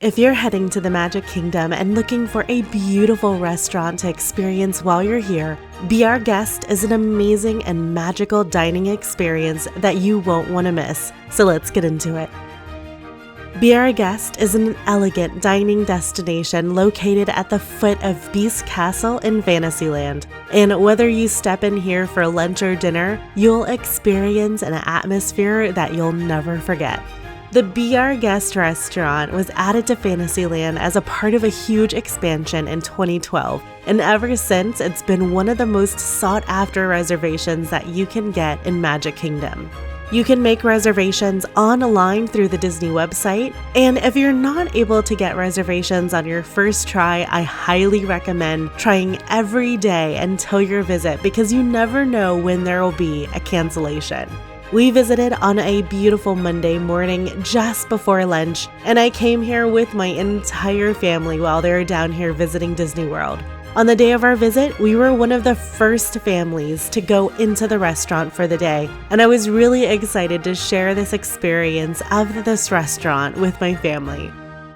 If you're heading to the Magic Kingdom and looking for a beautiful restaurant to experience while you're here, Be Our Guest is an amazing and magical dining experience that you won't want to miss. So let's get into it. Be Our Guest is an elegant dining destination located at the foot of Beast Castle in Fantasyland. And whether you step in here for lunch or dinner, you'll experience an atmosphere that you'll never forget. The Be Our Guest restaurant was added to Fantasyland as a part of a huge expansion in 2012, and ever since it's been one of the most sought-after reservations that you can get in Magic Kingdom. You can make reservations online through the Disney website, and if you're not able to get reservations on your first try, I highly recommend trying every day until your visit because you never know when there will be a cancellation. We visited on a beautiful Monday morning just before lunch, and I came here with my entire family while they were down here visiting Disney World. On the day of our visit, we were one of the first families to go into the restaurant for the day, and I was really excited to share this experience of this restaurant with my family.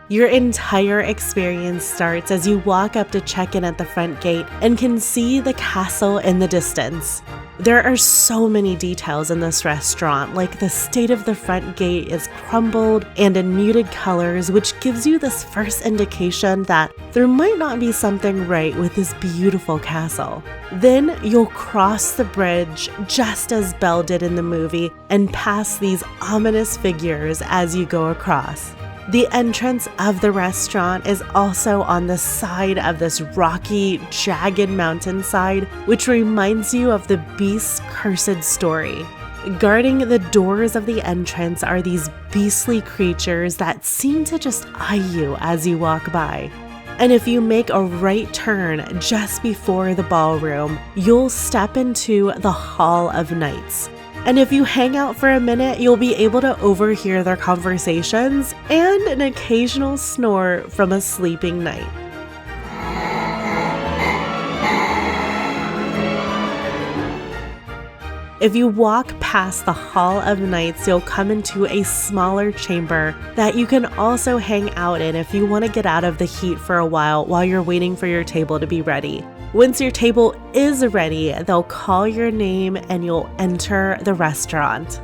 Your entire experience starts as you walk up to check in at the front gate and can see the castle in the distance. There are so many details in this restaurant, like the state of the front gate is crumbled and in muted colors, which gives you this first indication that there might not be something right with this beautiful castle. Then you'll cross the bridge just as Belle did in the movie and pass these ominous figures as you go across. The entrance of the restaurant is also on the side of this rocky, jagged mountainside, which reminds you of the beast's cursed story. Guarding the doors of the entrance are these beastly creatures that seem to just eye you as you walk by. And if you make a right turn just before the ballroom, you'll step into the Hall of Knights. And if you hang out for a minute, you'll be able to overhear their conversations and an occasional snore from a sleeping knight. If you walk past the Hall of Knights, you'll come into a smaller chamber that you can also hang out in if you want to get out of the heat for a while you're waiting for your table to be ready. Once your table is ready, they'll call your name and you'll enter the restaurant.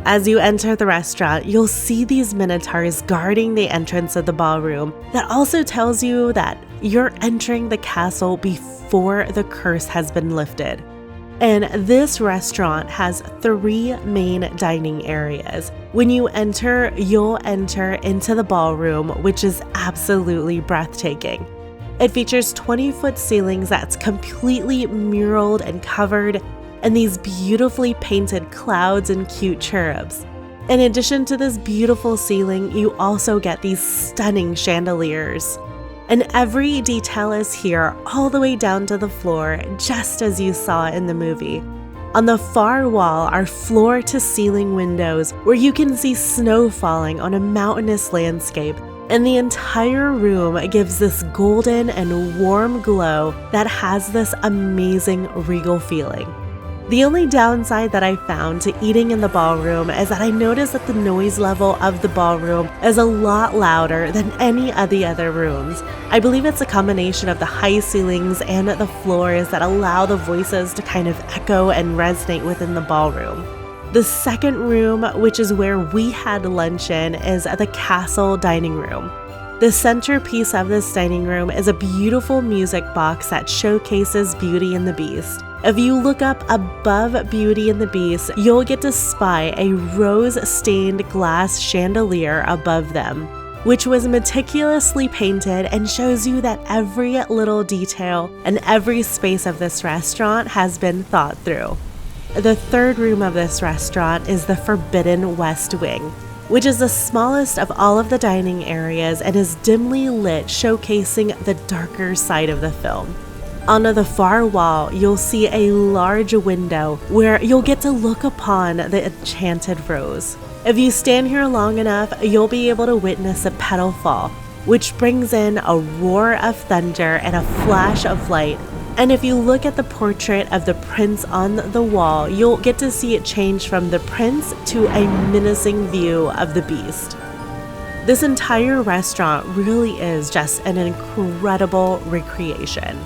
As you enter the restaurant, you'll see these minotaurs guarding the entrance of the ballroom. That also tells you that you're entering the castle before the curse has been lifted. And this restaurant has 3 main dining areas. When you enter, you'll enter into the ballroom, which is absolutely breathtaking. It features 20-foot ceilings that's completely muraled and covered, and these beautifully painted clouds and cute cherubs. In addition to this beautiful ceiling, you also get these stunning chandeliers. And every detail is here all the way down to the floor, just as you saw in the movie. On the far wall are floor-to-ceiling windows where you can see snow falling on a mountainous landscape. And the entire room gives this golden and warm glow that has this amazing regal feeling. The only downside that I found to eating in the ballroom is that I noticed that the noise level of the ballroom is a lot louder than any of the other rooms. I believe it's a combination of the high ceilings and the floors that allow the voices to kind of echo and resonate within the ballroom. The second room, which is where we had lunch in, is the castle dining room. The centerpiece of this dining room is a beautiful music box that showcases Beauty and the Beast. If you look up above Beauty and the Beast, you'll get to spy a rose-stained glass chandelier above them, which was meticulously painted and shows you that every little detail and every space of this restaurant has been thought through. The third room of this restaurant is the Forbidden West Wing, which is the smallest of all of the dining areas and is dimly lit, showcasing the darker side of the film. On the far wall, you'll see a large window where you'll get to look upon the Enchanted Rose. If you stand here long enough, you'll be able to witness a petal fall, which brings in a roar of thunder and a flash of light. And if you look at the portrait of the prince on the wall, you'll get to see it change from the prince to a menacing view of the beast. This entire restaurant really is just an incredible recreation.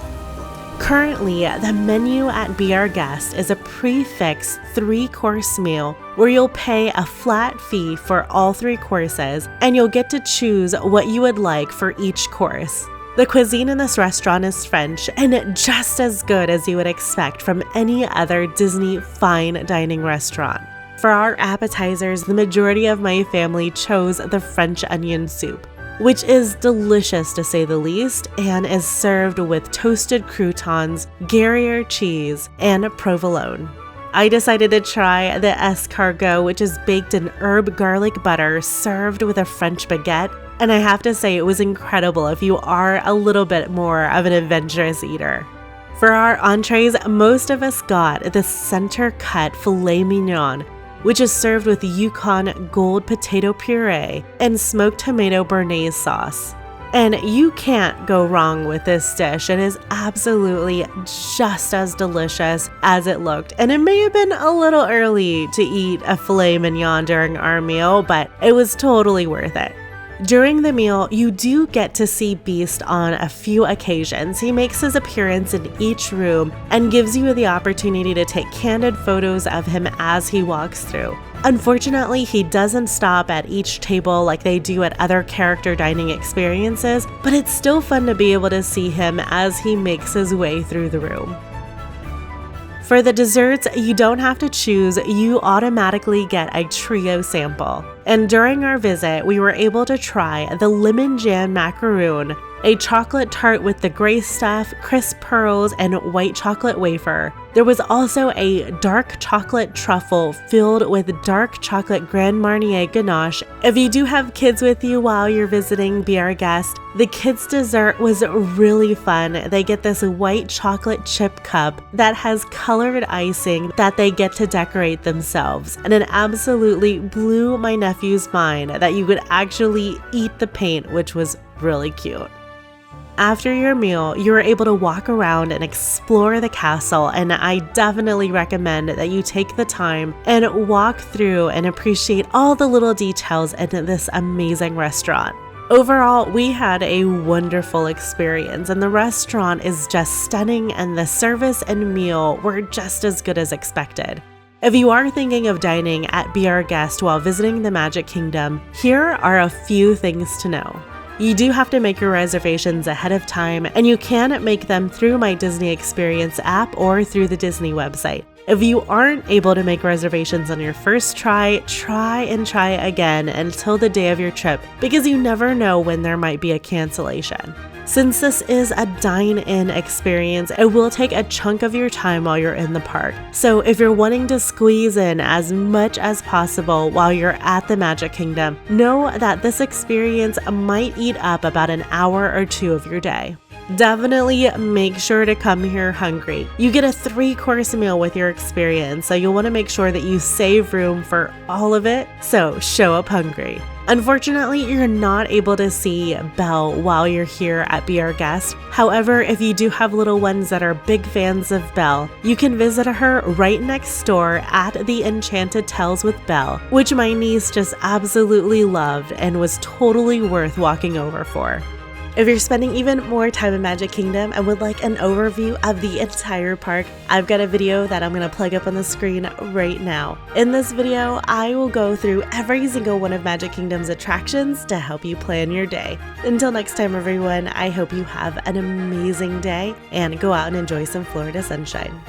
Currently, the menu at Be Our Guest is a prix-fixe 3-course meal where you'll pay a flat fee for all 3 courses and you'll get to choose what you would like for each course. The cuisine in this restaurant is French and just as good as you would expect from any other Disney fine dining restaurant. For our appetizers, the majority of my family chose the French onion soup, which is delicious to say the least and is served with toasted croutons, Gruyere cheese, and provolone. I decided to try the escargot, which is baked in herb garlic butter served with a French baguette, and I have to say it was incredible if you are a little bit more of an adventurous eater. For our entrees, most of us got the center-cut filet mignon, which is served with Yukon gold potato puree and smoked tomato béarnaise sauce. And you can't go wrong with this dish. It is absolutely just as delicious as it looked. And it may have been a little early to eat a filet mignon during our meal, but it was totally worth it. During the meal, you do get to see Beast on a few occasions. He makes his appearance in each room and gives you the opportunity to take candid photos of him as he walks through. Unfortunately, he doesn't stop at each table like they do at other character dining experiences, but it's still fun to be able to see him as he makes his way through the room. For the desserts, you don't have to choose, you automatically get a trio sample. And during our visit, we were able to try the lemon jam macaroon, a chocolate tart with the gray stuff, crisp pearls, and white chocolate wafer. There was also a dark chocolate truffle filled with dark chocolate Grand Marnier ganache. If you do have kids with you while you're visiting Be Our Guest, the kids' dessert was really fun. They get this white chocolate chip cup that has colored icing that they get to decorate themselves. And it absolutely blew my nephew's mind that you could actually eat the paint, which was really cute. After your meal, you are able to walk around and explore the castle, and I definitely recommend that you take the time and walk through and appreciate all the little details in this amazing restaurant. Overall, we had a wonderful experience, and the restaurant is just stunning, and the service and meal were just as good as expected. If you are thinking of dining at Be Our Guest while visiting the Magic Kingdom, here are a few things to know. You do have to make your reservations ahead of time, and you can make them through My Disney Experience app or through the Disney website. If you aren't able to make reservations on your first try again until the day of your trip, because you never know when there might be a cancellation. Since this is a dine-in experience, it will take a chunk of your time while you're in the park. So if you're wanting to squeeze in as much as possible while you're at the Magic Kingdom, know that this experience might eat up about an hour or 2 of your day. Definitely make sure to come here hungry. You get a 3-course meal with your experience, so you'll want to make sure that you save room for all of it, so show up hungry. Unfortunately, you're not able to see Belle while you're here at Be Our Guest. However, if you do have little ones that are big fans of Belle, you can visit her right next door at the Enchanted Tales with Belle, which my niece just absolutely loved and was totally worth walking over for. If you're spending even more time in Magic Kingdom and would like an overview of the entire park, I've got a video that I'm going to plug up on the screen right now. In this video, I will go through every single one of Magic Kingdom's attractions to help you plan your day. Until next time, everyone, I hope you have an amazing day and go out and enjoy some Florida sunshine.